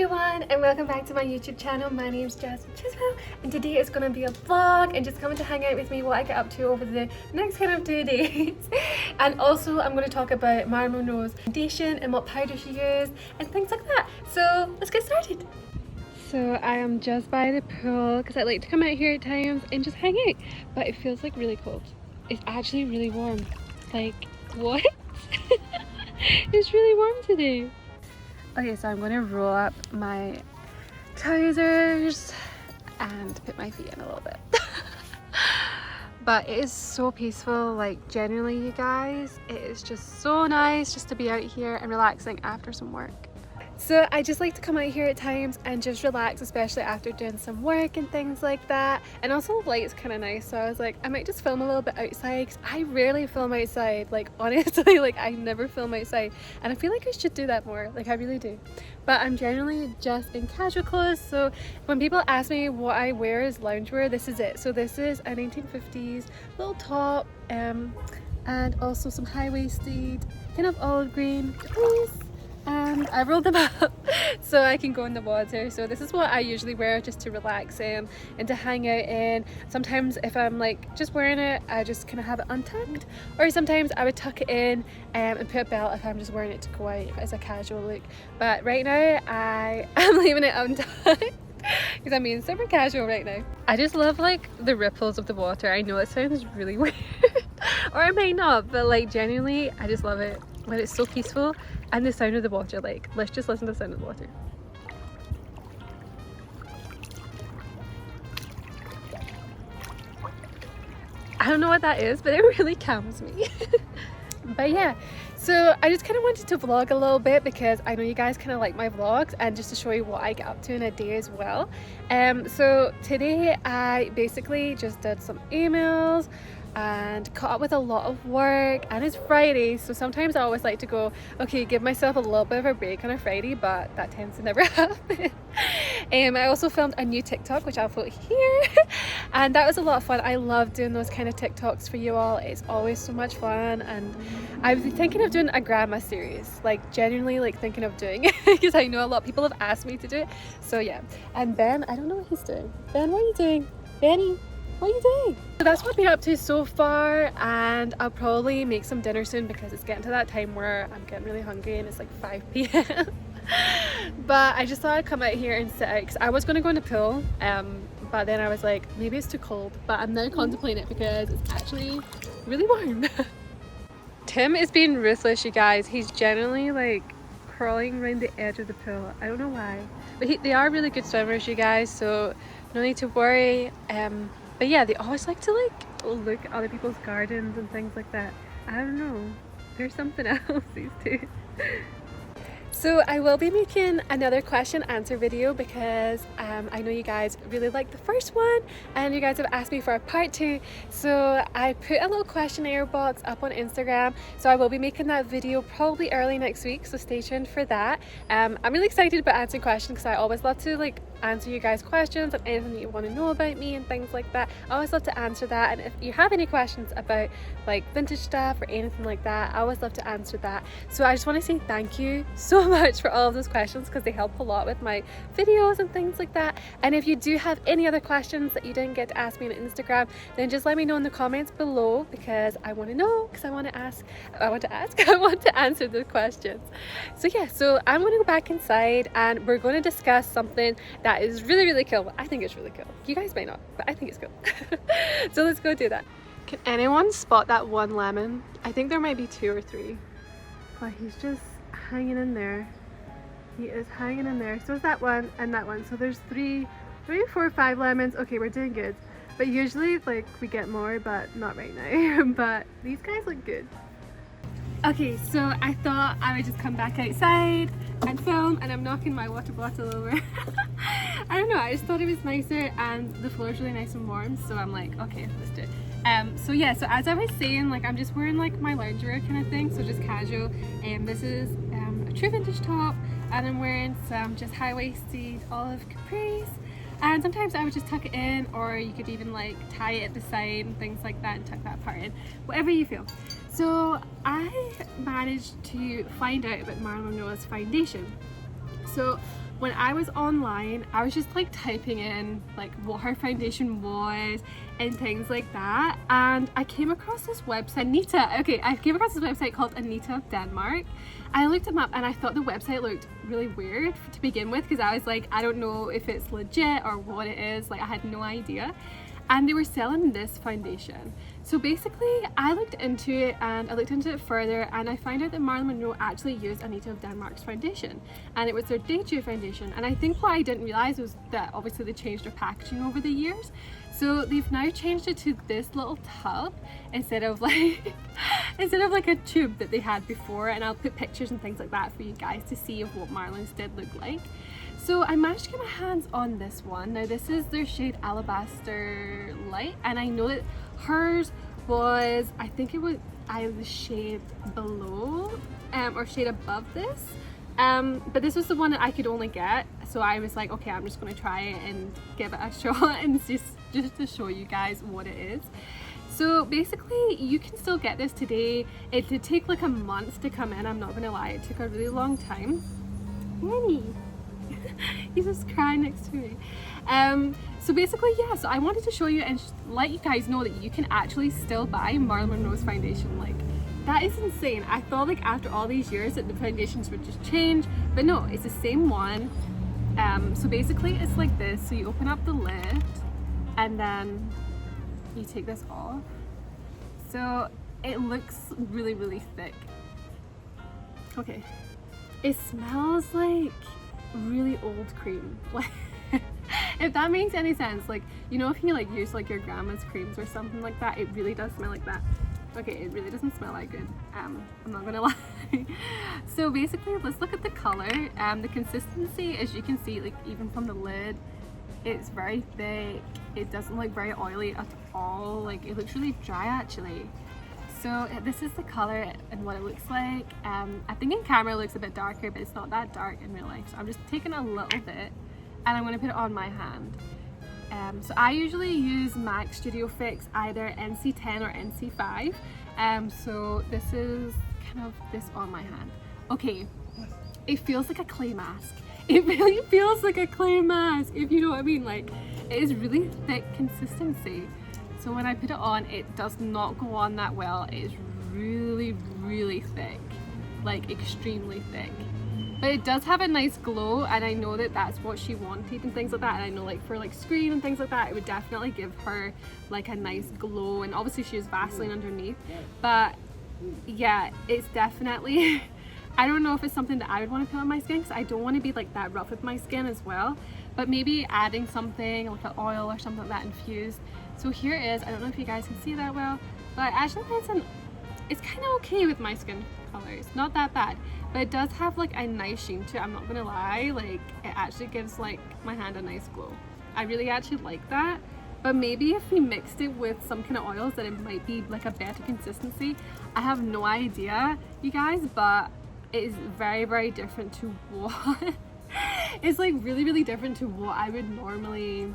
everyone, and welcome back to my YouTube channel. My name's Jasmine Chiswell, and today is going to be a vlog and just coming to hang out with me what I get up to over the next kind of 2 days. And also I'm going to talk about Marilyn Monroe's foundation and what powder she used and things like that. So let's get started. So I am just by the pool because I like to come out here at times and just hang out, but it feels like really cold. It's actually really warm. Like, what? It's really warm today. Okay, so I'm going to roll up my trousers and put my feet in a little bit. But it is so peaceful, like genuinely you guys, it is just so nice just to be out here and relaxing after some work. So I just like to come out here at times and just relax, especially after doing some work and things like that. And also the light's kind of nice, so I was like, I might just film a little bit outside because I rarely film outside, like honestly, like I never film outside, and I feel like I should do that more, like I really do. But I'm generally just in casual clothes, so when people ask me what I wear as loungewear, this is it. So this is a 1950s little top, and also some high-waisted kind of olive green capris. And I rolled them up so I can go in the water. So this is what I usually wear just to relax in and to hang out in. Sometimes if I'm like just wearing it, I just kind of have it untucked, or sometimes I would tuck it in and put a belt if I'm just wearing it to go out as a casual look. But right now I am leaving it untucked because I'm being super casual right now. I just love like the ripples of the water. I know it sounds really weird or it may not, but like genuinely I just love it when it's so peaceful. And the sound of the water, like, let's just listen to the sound of the water. I don't know what that is, but it really calms me. But yeah, so I just kind of wanted to vlog a little bit because I know you guys kind of like my vlogs, and just to show you what I get up to in a day as well. So today I basically just did some emails and caught up with a lot of work, and it's Friday, so sometimes I always like to go, okay, give myself a little bit of a break on a Friday, but that tends to never happen. I also filmed a new TikTok which I'll put here, and that was a lot of fun. I love doing those kind of TikToks for you all. It's always so much fun, and I was thinking of doing a grandma series, like genuinely like thinking of doing it because I know a lot of people have asked me to do it. So yeah, and Ben, I don't know what he's doing. Ben, what are you doing? Benny, what are you doing? So that's what I've been up to so far, and I'll probably make some dinner soon because it's getting to that time where I'm getting really hungry and it's like 5 p.m. But I just thought I'd come out here and sit out because I was going to go in the pool, but then I was like, maybe it's too cold, but I'm now contemplating it because it's actually really warm. Tim is being ruthless, you guys. He's generally like crawling around the edge of the pool. I don't know why, but they are really good swimmers, you guys, so no need to worry. But yeah, they always like to like look at other people's gardens and things like that. I don't know, there's something else, these two. So I will be making another question answer video because I know you guys really liked the first one and you guys have asked me for a part 2. So I put a little questionnaire box up on Instagram, so I will be making that video probably early next week, so stay tuned for that. I'm really excited about answering questions because I always love to like answer you guys questions and anything that you want to know about me and things like that. I always love to answer that, and if you have any questions about like vintage stuff or anything like that, I always love to answer that. So I just want to say thank you so much for all of those questions because they help a lot with my videos and things like that. And if you do have any other questions that you didn't get to ask me on Instagram, then just let me know in the comments below because I want to know, because I want to answer the questions. So yeah, so I'm going to go back inside and we're going to discuss something that is really, really cool. I think it's really cool. You guys might not, but I think it's cool. So let's go do that. Can anyone spot that one lemon? I think there might be 2 or 3. But he's just hanging in there. He is hanging in there. So is that one and that one. So there's 3, 4, 5 lemons. Okay, we're doing good. But usually like we get more, but not right now. But these guys look good. Okay, so I thought I would just come back outside and film, and I'm knocking my water bottle over. I don't know, I just thought it was nicer and the floor's really nice and warm, so I'm like, okay, let's do it. So yeah, so as I was saying, like I'm just wearing like my loungewear kind of thing, so just casual. This is a true vintage top, and I'm wearing some just high-waisted olive capris. And sometimes I would just tuck it in, or you could even like tie it at the side and things like that and tuck that part in, whatever you feel. So I managed to find out about Marilyn Monroe's foundation. So when I was online, I was just like typing in like what her foundation was and things like that, and I came across this website, I came across this website called Anita of Denmark. I looked them up and I thought the website looked really weird to begin with, because I was like, I don't know if it's legit or what it is, like I had no idea. And they were selling this foundation. So basically I looked into it and I looked into it further, and I found out that Marilyn Monroe actually used Anita of Denmark's foundation, and it was their debut foundation. And I think what I didn't realize was that obviously they changed their packaging over the years. So they've now changed it to this little tub instead of like a tube that they had before, and I'll put pictures and things like that for you guys to see of what Marilyn's did look like. So I managed to get my hands on this one. Now this is their shade Alabaster Light, and I know that hers was, I think it was either the shade below or shade above this, but this was the one that I could only get, so I was like, okay, I'm just going to try it and give it a shot and just to show you guys what it is. So basically you can still get this today. It did take like a month to come in, I'm not gonna lie, it took a really long time. Annie. He's just crying next to me. So basically, yeah, so I wanted to show you and let you guys know that you can actually still buy Marilyn Monroe's foundation. Like, that is insane. I thought like after all these years that the foundations would just change, but no, it's the same one. So basically it's like this. So you open up the lid and then you take this off. So it looks really, really thick. Okay, it smells like really old cream. Like, if that makes any sense, like, you know, if you like use like your grandma's creams or something like that, it really does smell like that. Okay, it really doesn't smell that good, I'm not gonna lie. So basically, let's look at the color. The consistency, as you can see, like even from the lid, it's very thick. It doesn't look very oily at all. Like, it looks really dry actually. So this is the color and what it looks like. I think in camera it looks a bit darker, but it's not that dark in real life. So I'm just taking a little bit and I'm going to put it on my hand. So I usually use MAC Studio Fix, either NC10 or NC5. So this is kind of this on my hand. Okay, it feels like a clay mask. It really feels like a clay mask, if you know what I mean. Like, it is really thick consistency. So when I put it on, it does not go on that well. It is really, really thick, like extremely thick. But it does have a nice glow, and I know that that's what she wanted and things like that. And I know, like, for like screen and things like that, it would definitely give her like a nice glow. And obviously she has Vaseline underneath, but yeah, it's definitely I don't know if it's something that I would want to put on my skin, because I don't want to be like that rough with my skin as well. But maybe adding something like an oil or something like that infused. So here it is. I don't know if you guys can see that well, but actually it's kind of okay with my skin color. It's not that bad, but it does have like a nice sheen to it. I'm not gonna lie, like it actually gives like my hand a nice glow. I really actually like that. But maybe if we mixed it with some kind of oils, that it might be like a better consistency. I have no idea, you guys, but it is very, very different to what it's like really, really different to what I would normally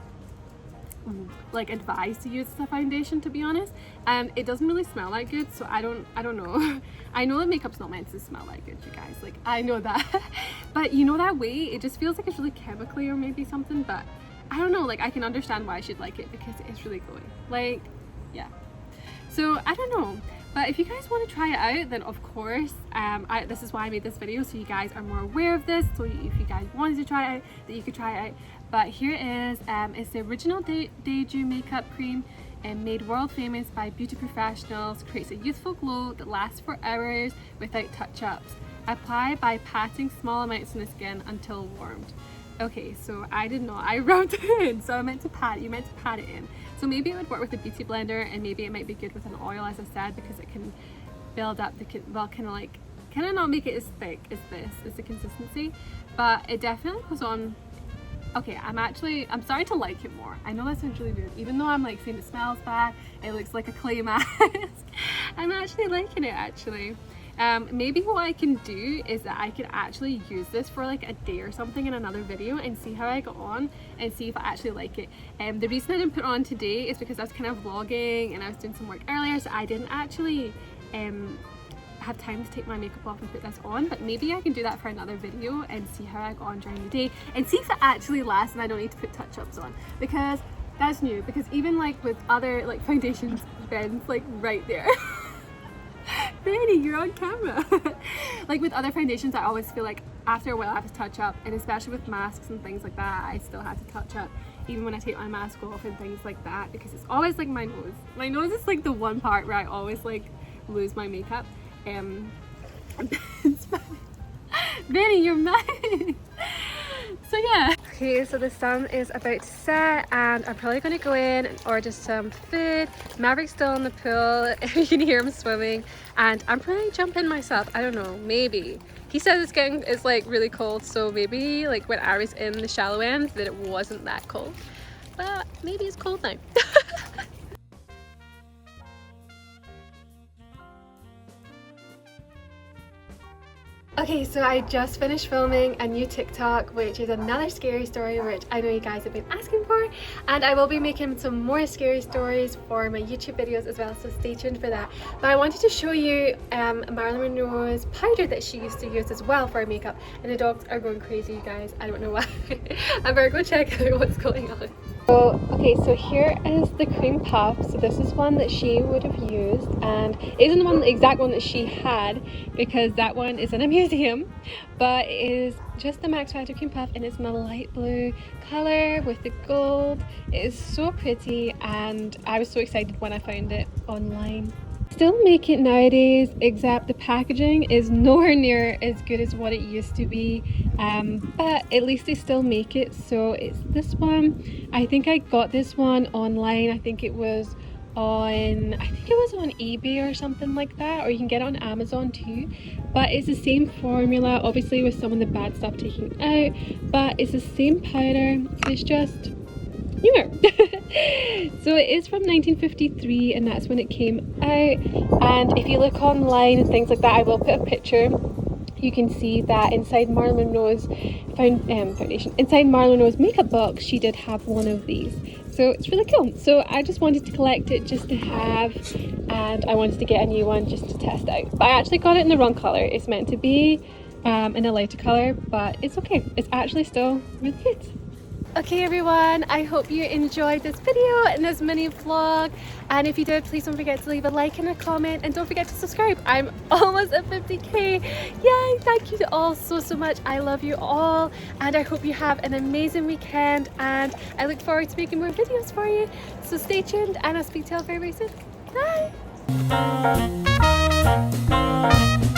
like advise to use as a foundation, to be honest. And it doesn't really smell that good, so I don't know. I know that makeup's not meant to smell that good, you guys, like I know that. But you know, that way it just feels like it's really chemically or maybe something. But I don't know, like I can understand why she'd like it, because it's really glowy, like, yeah. So I don't know, but if you guys want to try it out, then of course, this is why I made this video, so you guys are more aware of this. So if you guys wanted to try it out, that you could try it out. But here it is. It's the original Deju makeup cream, and made world famous by beauty professionals. Creates a youthful glow that lasts for hours without touch-ups. Apply by patting small amounts on the skin until warmed. Okay, so I did not. I rubbed it in, so I meant to pat. You meant to pat it in. So maybe it would work with a beauty blender, and maybe it might be good with an oil, as I said, because it can build up the kind of not make it as thick as this is the consistency, but it definitely goes on. Okay, I'm starting to like it more. I know that sounds really weird, even though I'm like saying it smells bad, it looks like a clay mask. I'm actually liking it actually. Maybe what I can do is that I could actually use this for like a day or something in another video and see how I got on and see if I actually like it. The reason I didn't put it on today is because I was kind of vlogging and I was doing some work earlier, so I didn't actually have time to take my makeup off and put this on, but maybe I can do that for another video and see how I go on during the day and see if it actually lasts and I don't need to put touch-ups on, because that's new. Because even like with other like foundations, Ben's like right there. Benny, you're on camera. Like with other foundations, I always feel like after a while I have to touch up, and especially with masks and things like that, I still have to touch up even when I take my mask off and things like that, because it's always like my nose. My nose is like the one part where I always like lose my makeup. Benny, you're mad. So yeah. Okay, so the sun is about to set and I'm probably going to go in and order some food. Maverick's still in the pool. You can hear him swimming, and I'm probably jump in myself. I don't know, maybe. He says it's like really cold, so maybe like when I was in the shallow end that it wasn't that cold, but maybe it's cold now. Okay, so I just finished filming a new TikTok, which is another scary story, which I know you guys have been asking for, and I will be making some more scary stories for my YouTube videos as well, so stay tuned for that. But I wanted to show you Marilyn Monroe's powder that she used to use as well for her makeup, and the dogs are going crazy, you guys. I don't know why. I better go check out what's going on. So, okay, so here is the cream puff. So this is one that she would have used, and it isn't the exact one that she had because that one is in a museum, but it is just the Max Factor cream puff, and it's in a light blue color with the gold. It is so pretty, and I was so excited when I found it online. Still make it nowadays, except the packaging is nowhere near as good as what it used to be, but at least they still make it. So it's this one. I think I got this one online. I think it was on eBay or something like that, or you can get it on Amazon too, but it's the same formula, obviously with some of the bad stuff taken out, but it's the same powder. It's just newer. So it is from 1953, and that's when it came out. And if you look online and things like that, I will put a picture. You can see that inside Marilyn Monroe's foundation, inside Marilyn Monroe's makeup box, she did have one of these. So it's really cool. So I just wanted to collect it just to have, and I wanted to get a new one just to test out. But I actually got it in the wrong color. It's meant to be in a lighter color, but it's okay. It's actually still really good. Okay everyone, I hope you enjoyed this video and this mini vlog, and if you did, please don't forget to leave a like and a comment, and don't forget to subscribe. I'm almost at 50k. Yay! Thank you all so much. I love you all, and I hope you have an amazing weekend, and I look forward to making more videos for you. So stay tuned, and I'll speak to you all very soon. Bye!